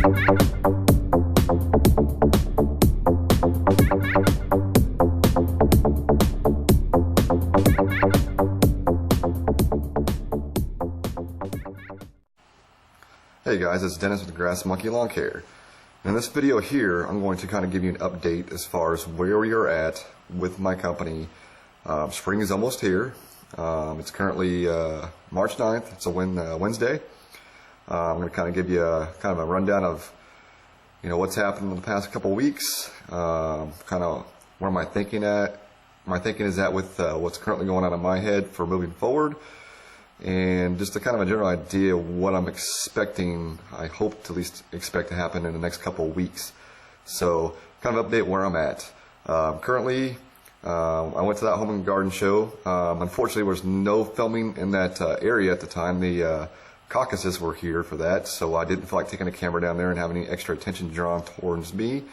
Hey guys, it's Dennis with Grass Monkey Lawn Care. In this video here, I'm going to kind of give you an update as far as where we are at with my company. Spring is almost here. It's currently March 9th. It's a Wednesday. I'm going to kind of give you kind of a rundown of what's happened in the past couple weeks. Kind of where my thinking is at with what's currently going on in my head for moving forward. And just a kind of a general idea of what I'm expecting, I hope to at least expect to happen in the next couple of weeks. So kind of update where I'm at. Currently, I went to that home and garden show. Unfortunately, there was no filming in that area at the time. The Caucasus were here for that, so I didn't feel like taking a camera down there and having any extra attention drawn towards me.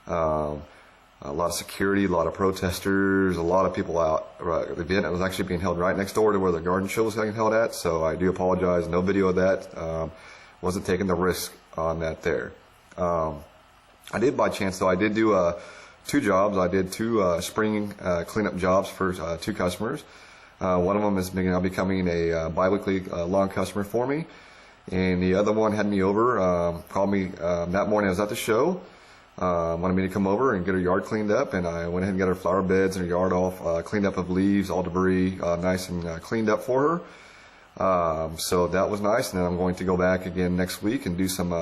A lot of security, a lot of protesters, a lot of people out. The event was actually being held right next door to where the garden show was being held at, so I do apologize. No video of that. Wasn't taking the risk on that there. I did by chance, though, I did do 2 jobs. I did 2 spring cleanup jobs for 2 customers. One of them is now becoming a bi-weekly lawn customer for me, and the other one had me over, called me that morning. I was at the show. Wanted me to come over and get her yard cleaned up, and I went ahead and got her flower beds and her yard all cleaned up of leaves, all debris, nice and cleaned up for her. So that was nice, and then I'm going to go back again next week and do some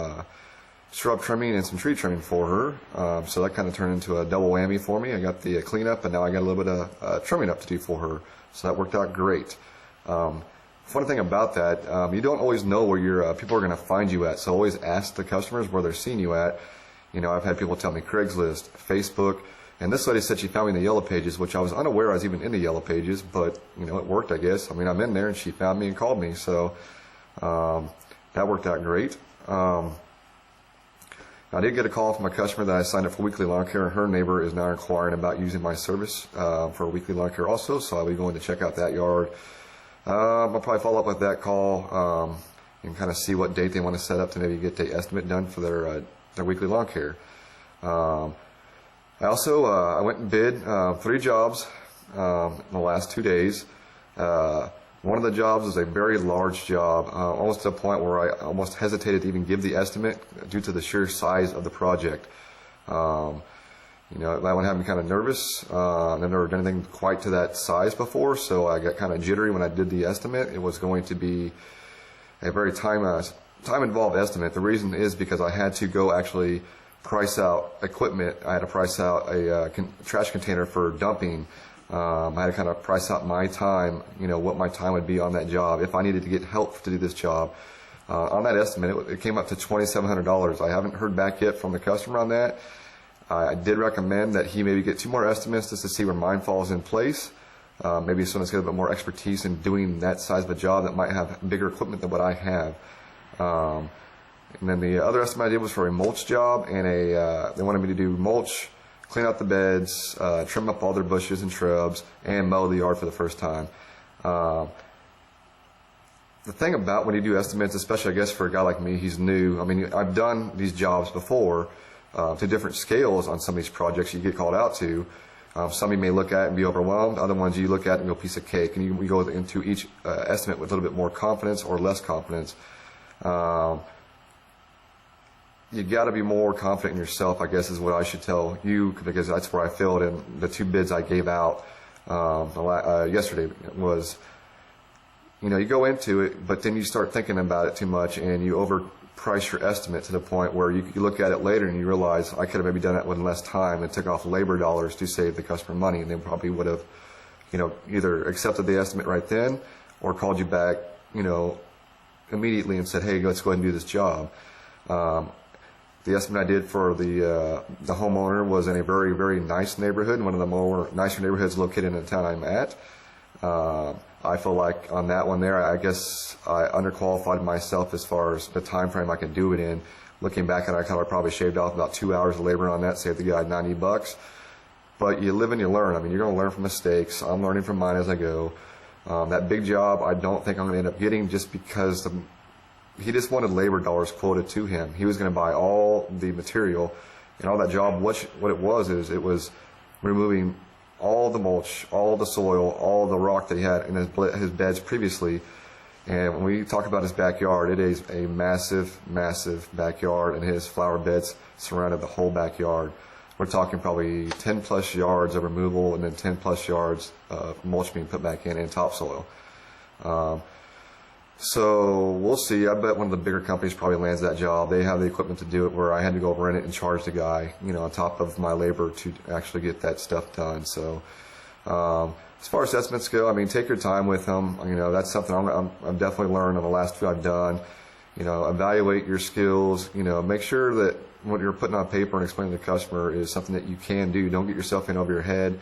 shrub trimming and some tree trimming for her. So that kind of turned into a double whammy for me. I got the cleanup, and now I got a little bit of trimming up to do for her. So that worked out great. Funny thing about that, you don't always know where your people are going to find you at, so always ask the customers where they're seeing you at. I've had people tell me Craigslist, Facebook, and this lady said she found me in the Yellow Pages, which I was unaware I was even in the Yellow Pages, but, it worked, I guess. I mean, I'm in there, and she found me and called me, so that worked out great. I did get a call from a customer that I signed up for weekly lawn care, and her neighbor is now inquiring about using my service for weekly lawn care also, so I'll be going to check out that yard. I'll probably follow up with that call and kind of see what date they want to set up to maybe get the estimate done for their weekly lawn care. I went and bid 3 jobs in the last 2 days. One of the jobs is a very large job, almost to the point where I almost hesitated to even give the estimate due to the sheer size of the project. That one had me kind of nervous. I've never done anything quite to that size before, so I got kind of jittery when I did the estimate. It was going to be a very time-involved estimate. The reason is because I had to go actually price out equipment. I had to price out a trash container for dumping. I had to kind of price out my time, what my time would be on that job if I needed to get help to do this job. On that estimate, it came up to $2,700. I haven't heard back yet from the customer on that. I did recommend that he maybe get 2 more estimates just to see where mine falls in place. Maybe someone's got a bit more expertise in doing that size of a job that might have bigger equipment than what I have. And then the other estimate I did was for a mulch job, and they wanted me to do mulch, clean out the beds, trim up all their bushes and shrubs, and mow the yard for the first time. The thing about when you do estimates, especially I guess for a guy like me, he's new. I mean, I've done these jobs before to different scales on some of these projects you get called out to. Some you may look at and be overwhelmed. Other ones you look at and go piece of cake. And we go into each estimate with a little bit more confidence or less confidence. You got to be more confident in yourself, I guess, is what I should tell you, because that's where I failed in the 2 bids I gave out yesterday. Was, you go into it, but then you start thinking about it too much, and you overprice your estimate to the point where you look at it later and you realize I could have maybe done it with less time and took off labor dollars to save the customer money, and they probably would have, either accepted the estimate right then or called you back, immediately and said, hey, let's go ahead and do this job. The estimate I did for the homeowner was in a very, very nice neighborhood, one of the more nicer neighborhoods located in the town I'm at. I feel like on that one there, I guess I underqualified myself as far as the time frame I could do it in. Looking back at it, I probably shaved off about 2 hours of labor on that, saved the guy $90. But you live and you learn. I mean, you're going to learn from mistakes. I'm learning from mine as I go. That big job, I don't think I'm going to end up getting, just because he just wanted labor dollars quoted to him. He was going to buy all the material and all that job. What it was removing all the mulch, all the soil, all the rock that he had in his beds previously. And when we talk about his backyard, it is a massive, massive backyard, and his flower beds surrounded the whole backyard. We're talking probably 10 plus yards of removal and then 10 plus yards of mulch being put back in and topsoil. So we'll see. I bet one of the bigger companies probably lands that job. They have the equipment to do it, where I had to go rent it and charge the guy, on top of my labor to actually get that stuff done. So as far as estimates go, I mean, take your time with them. That's something I'm definitely learned on the last few I've done. Evaluate your skills. Make sure that what you're putting on paper and explaining to the customer is something that you can do. Don't get yourself in over your head.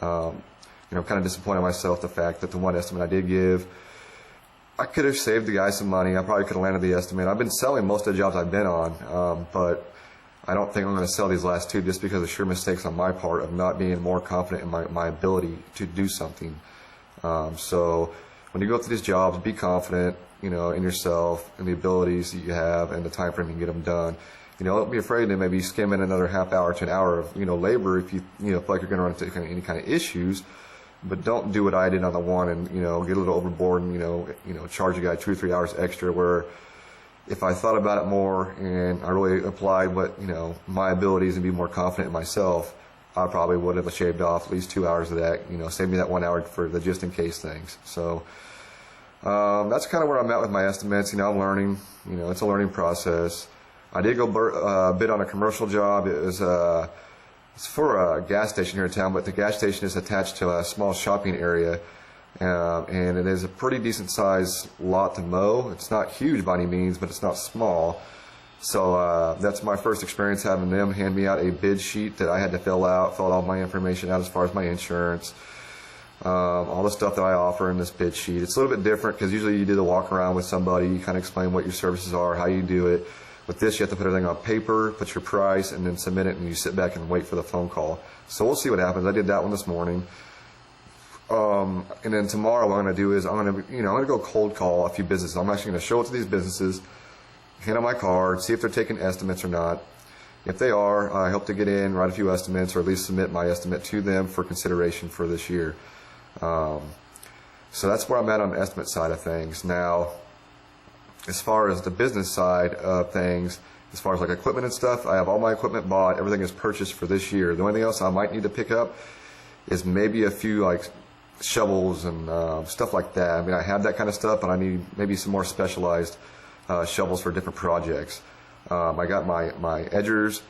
I'm kind of disappointed myself the fact that the one estimate I did give, I could have saved the guy some money. I probably could have landed the estimate. I've been selling most of the jobs I've been on, but I don't think I'm going to sell these last two just because of sheer mistakes on my part of not being more confident in my ability to do something. So when you go through these jobs, be confident, in yourself and the abilities that you have and the time frame you can get them done. Don't be afraid to maybe skim in another half hour to an hour of, labor if you, feel like you're going to run into any kind of issues. But don't do what I did on the one and, get a little overboard and, charge a guy 2 or 3 hours extra, where if I thought about it more and I really applied what, my abilities and be more confident in myself, I probably would have shaved off at least 2 hours of that, save me that 1 hour for the just in case things. So, that's kind of where I'm at with my estimates. I'm learning, it's a learning process. I did go bid on a commercial job. It was, it's for a gas station here in town, but the gas station is attached to a small shopping area, and it is a pretty decent sized lot to mow. It's not huge by any means, but it's not small. So that's my first experience having them hand me out a bid sheet that I had to fill all my information out as far as my insurance, all the stuff that I offer in this bid sheet. It's a little bit different because usually you do the walk around with somebody, you kind of explain what your services are, how you do it. With this, you have to put everything on paper, put your price, and then submit it, and you sit back and wait for the phone call. So we'll see what happens. I did that one this morning. And then tomorrow what I'm going to do is I'm going to go cold call a few businesses. I'm actually going to show it to these businesses, hand out my card, see if they're taking estimates or not. If they are, I hope to get in, write a few estimates, or at least submit my estimate to them for consideration for this year. So that's where I'm at on the estimate side of things. Now, as far as the business side of things, as far as like equipment and stuff, I have all my equipment bought. Everything is purchased for this year. The only thing else I might need to pick up is maybe a few like shovels and stuff like that. I mean, I have that kind of stuff, but I need maybe some more specialized shovels for different projects. I got my edgers,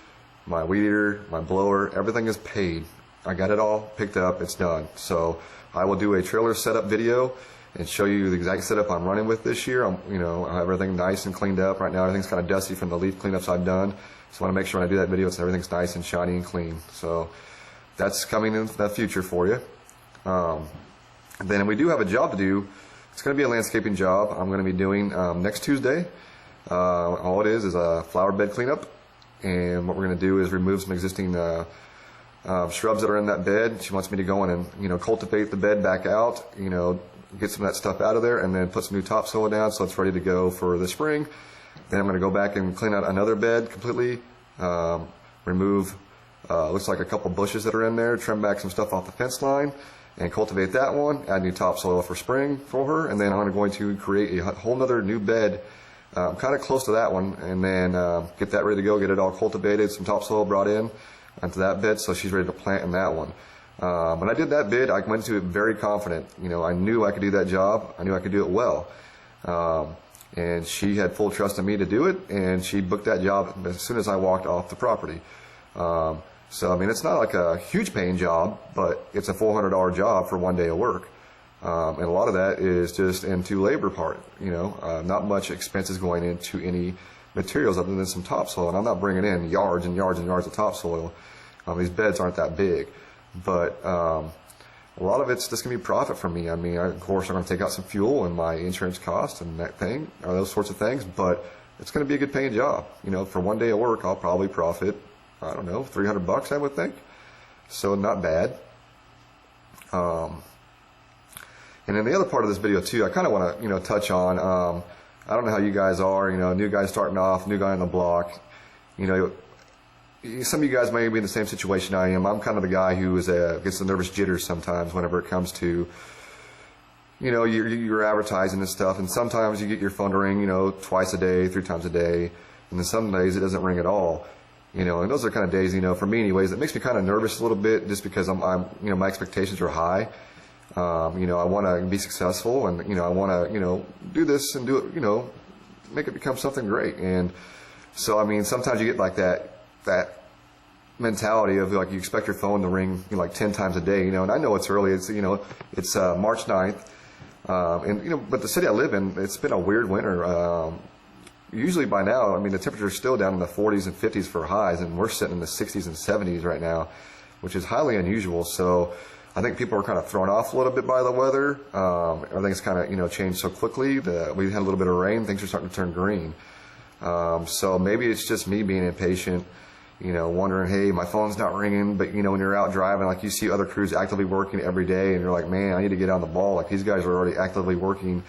my weed eater, my blower. Everything is paid. I got it all picked up. It's done. So I will do a trailer setup video and show you the exact setup I'm running with this year. I have everything nice and cleaned up. Right now everything's kind of dusty from the leaf cleanups I've done. So I want to make sure when I do that video, everything's nice and shiny and clean. So that's coming in the future for you. Then we do have a job to do. It's going to be a landscaping job I'm going to be doing next Tuesday. All it is a flower bed cleanup. And what we're going to do is remove some existing shrubs that are in that bed. She wants me to go in and, cultivate the bed back out, get some of that stuff out of there, and then put some new topsoil down so it's ready to go for the spring. Then I'm going to go back and clean out another bed completely, remove, looks like a couple bushes that are in there, trim back some stuff off the fence line, and cultivate that one, add new topsoil for spring for her, and then I'm going to create a whole nother new bed, kind of close to that one, and then get that ready to go, get it all cultivated, some topsoil brought in onto that bed, so she's ready to plant in that one. When I did that bid, I went into it very confident. I knew I could do that job. I knew I could do it well. And she had full trust in me to do it, and she booked that job as soon as I walked off the property. So, I mean, it's not like a huge paying job, but it's a $400 job for 1 day of work. And a lot of that is just into labor part, not much expenses going into any materials other than some topsoil. And I'm not bringing in yards and yards and yards of topsoil. These beds aren't that big. But a lot of it's just going to be profit for me. I mean, of course, I'm going to take out some fuel and my insurance costs and that thing, or those sorts of things, but it's going to be a good paying job. For 1 day of work, I'll probably profit, I don't know, $300, I would think. So not bad. And then the other part of this video too, I kind of want to, touch on, I don't know how you guys are, new guy starting off, new guy on the block. Some of you guys may be in the same situation I am. I'm kind of the guy who gets the nervous jitters sometimes whenever it comes to, you're advertising and stuff. And sometimes you get your phone to ring, twice a day, 3 times a day. And then some days it doesn't ring at all. And those are kind of days, for me anyways, it makes me kind of nervous a little bit just because my expectations are high. I want to be successful, and I want to do this and do it, make it become something great. And so sometimes you get like that mentality of like you expect your phone to ring like 10 times a day, and I know it's early. It's it's March 9th, but the city I live in, it's been a weird winter. Usually by now, the temperature's still down in the 40s and 50s for highs, and we're sitting in the 60s and 70s right now, which is highly unusual. So I think people are kind of thrown off a little bit by the weather. Everything's kind of changed so quickly. We had a little bit of rain. Things are starting to turn green. So maybe it's just me being impatient, wondering, hey, my phone's not ringing. But when you're out driving, like you see other crews actively working every day, and you're like, man, I need to get on the ball. Like these guys are already actively working,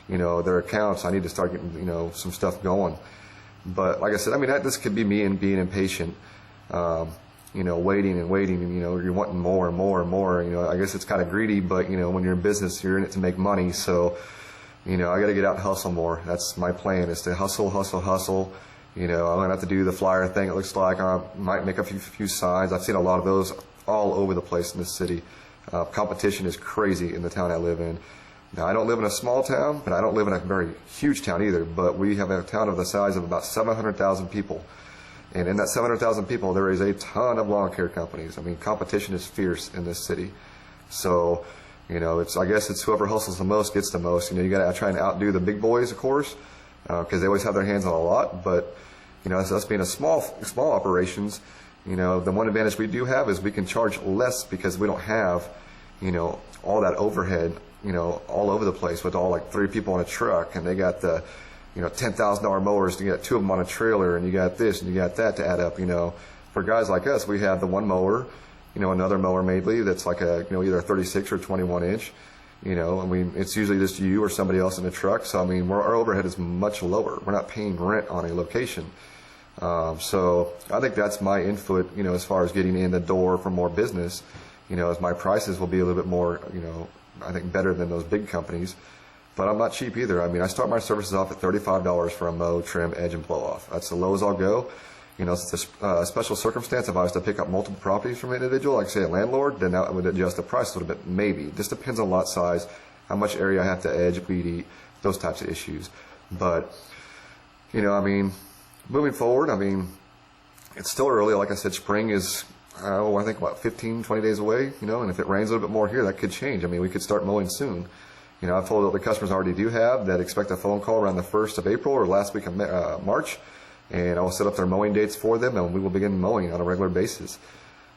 their accounts. I need to start getting some stuff going. But like I said, this could be me and being impatient. Waiting and waiting, and you're wanting more and more and more. I guess it's kind of greedy, but when you're in business, you're in it to make money. So, I got to get out and hustle more. That's my plan, is to hustle. I'm gonna have to do the flyer thing. It looks like I might make a few signs. I've seen a lot of those all over the place in this city. Competition is crazy in the town I live in. Now, I don't live in a small town, but I don't live in a very huge town either. But we have a town of the size of about 700,000 people. And in that 700,000 people, there is a ton of lawn care companies. Competition is fierce in this city. So, I guess it's whoever hustles the most gets the most. You got to try and outdo the big boys, of course, because they always have their hands on a lot. But, as us being a small operations, the one advantage we do have is we can charge less because we don't have, all that overhead, all over the place with all like 3 people on a truck, and they got the $10,000 mowers to get 2 of them on a trailer, and you got this and you got that to add up. For guys like us, we have the one mower, another mower mainly that's like either a 36 or 21 inch, it's usually just you or somebody else in the truck. So our overhead is much lower. We're not paying rent on a location. So I think that's my input, as far as getting in the door for more business, as my prices will be a little bit more, I think better than those big companies. But I'm not cheap either. I start my services off at $35 for a mow, trim, edge, and blow off. That's the low as I'll go. It's a special circumstance. If I was to pick up multiple properties from an individual, like say a landlord, then that would adjust the price a little bit. Maybe. It just depends on lot size, how much area I have to edge, weed eat, those types of issues. But, moving forward, it's still early. Like I said, spring is, I think, 15, 20 days away, and if it rains a little bit more here, that could change. We could start mowing soon. I've told all the customers I already do have that expect a phone call around the 1st of April or last week of March, and I will set up their mowing dates for them, and we will begin mowing on a regular basis.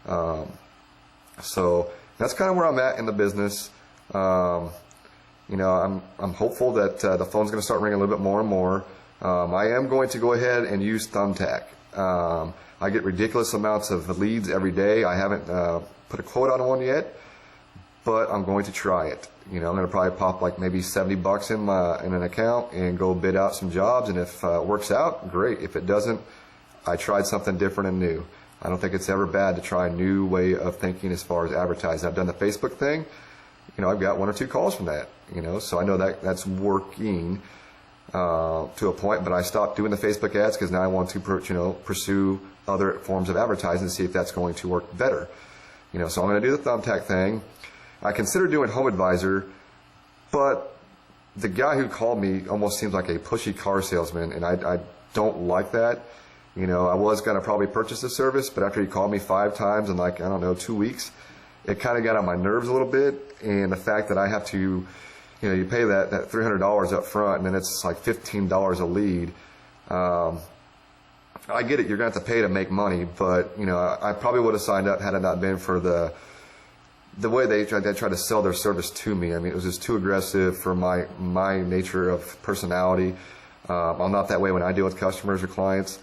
So that's kind of where I'm at in the business. I'm hopeful that the phone's going to start ringing a little bit more and more. I am going to go ahead and use Thumbtack. I get ridiculous amounts of leads every day. I haven't put a quote on one yet, but I'm going to try it. I'm going to probably pop like maybe $70 in an account and go bid out some jobs. And if it works out, great. If it doesn't, I tried something different and new. I don't think it's ever bad to try a new way of thinking as far as advertising. I've done the Facebook thing. I've got 1 or 2 calls from that. So I know that that's working to a point. But I stopped doing the Facebook ads because now I want to pursue other forms of advertising to see if that's going to work better. So I'm going to do the Thumbtack thing. I consider doing Home Advisor, but the guy who called me almost seems like a pushy car salesman, and I don't like that. I was going to probably purchase the service, but after he called me 5 times in 2 weeks, it kind of got on my nerves a little bit. And the fact that I have to, you pay that $300 up front, and then it's like $15 a lead. I get it, you're going to have to pay to make money, but I probably would have signed up had it not been for the way they tried to sell their service to me. It was just too aggressive for my nature of personality. I'm not that way when I deal with customers or clients,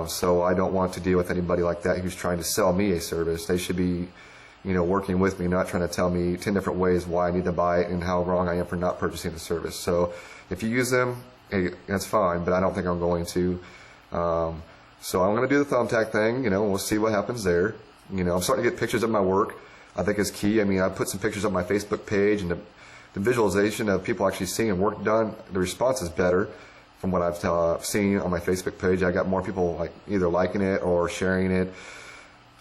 so I don't want to deal with anybody like that who's trying to sell me a service. They should be, working with me, not trying to tell me 10 different ways why I need to buy it and how wrong I am for not purchasing the service. So if you use them, hey, that's fine, but I don't think I'm going to. So I'm going to do the thumbtack thing, you know, we'll see what happens there. You know, I'm starting to get pictures of my work. I think is key. I mean, I put some pictures on my Facebook page, and the visualization of people actually seeing work done, the response is better from what I've seen on my Facebook page. I got more people like either liking it or sharing it,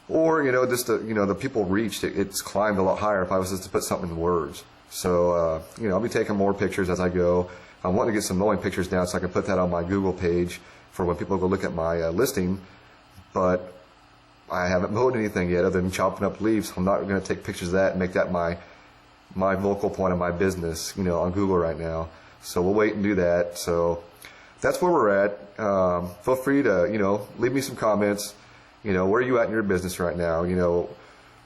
or, you know, just the, you know, the people reached it. It's climbed a lot higher if I was just to put something in words. So, you know, I'll be taking more pictures as I go. I want to get some mowing pictures down so I can put that on my Google page for when people go look at my listing, but I haven't mowed anything yet other than chopping up leaves. I'm not going to take pictures of that and make that my vocal point of my business, you know, on Google right now. So we'll wait and do that. So that's where we're at. Feel free to, you know, leave me some comments. You know, where are you at in your business right now? You know,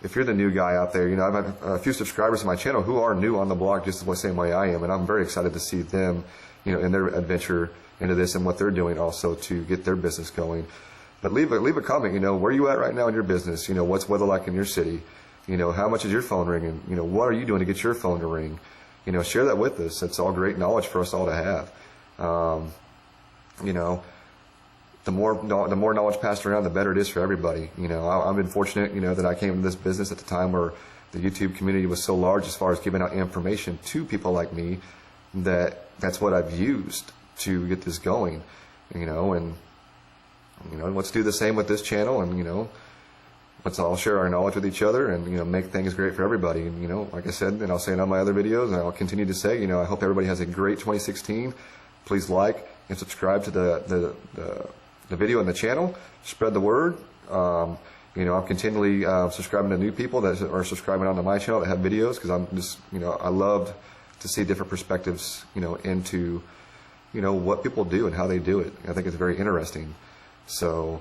if you're the new guy out there, you know, I've had a few subscribers to my channel who are new on the blog just the same way I am, and I'm very excited to see them, you know, in their adventure into this and what they're doing also to get their business going. But leave a comment, you know, where are you at right now in your business? You know, what's weather like in your city? You know, how much is your phone ringing? You know, what are you doing to get your phone to ring? You know, share that with us. It's all great knowledge for us all to have. You know, the more knowledge passed around, the better it is for everybody. You know, I've been fortunate, you know, that I came into this business at the time where the YouTube community was so large as far as giving out information to people like me, that's what I've used to get this going. You know, and you know, let's do the same with this channel, and, you know, let's all share our knowledge with each other and, you know, make things great for everybody. And, you know, like I said, and I'll say it on my other videos, and I'll continue to say, you know, I hope everybody has a great 2016. Please like and subscribe to the video and the channel. Spread the word. You know, I'm continually subscribing to new people that are subscribing onto my channel that have videos, because I'm just, you know, I love to see different perspectives, you know, into, you know, what people do and how they do it. I think it's very interesting. So,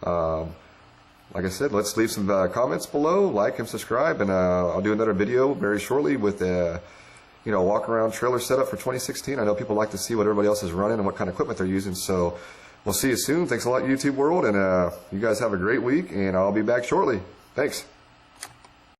like I said, let's leave some comments below, like and subscribe, and I'll do another video very shortly with you know, walk around trailer setup for 2016. I know people like to see what everybody else is running and what kind of equipment they're using. So we'll see you soon. Thanks a lot, YouTube world, and you guys have a great week, and I'll be back shortly. Thanks.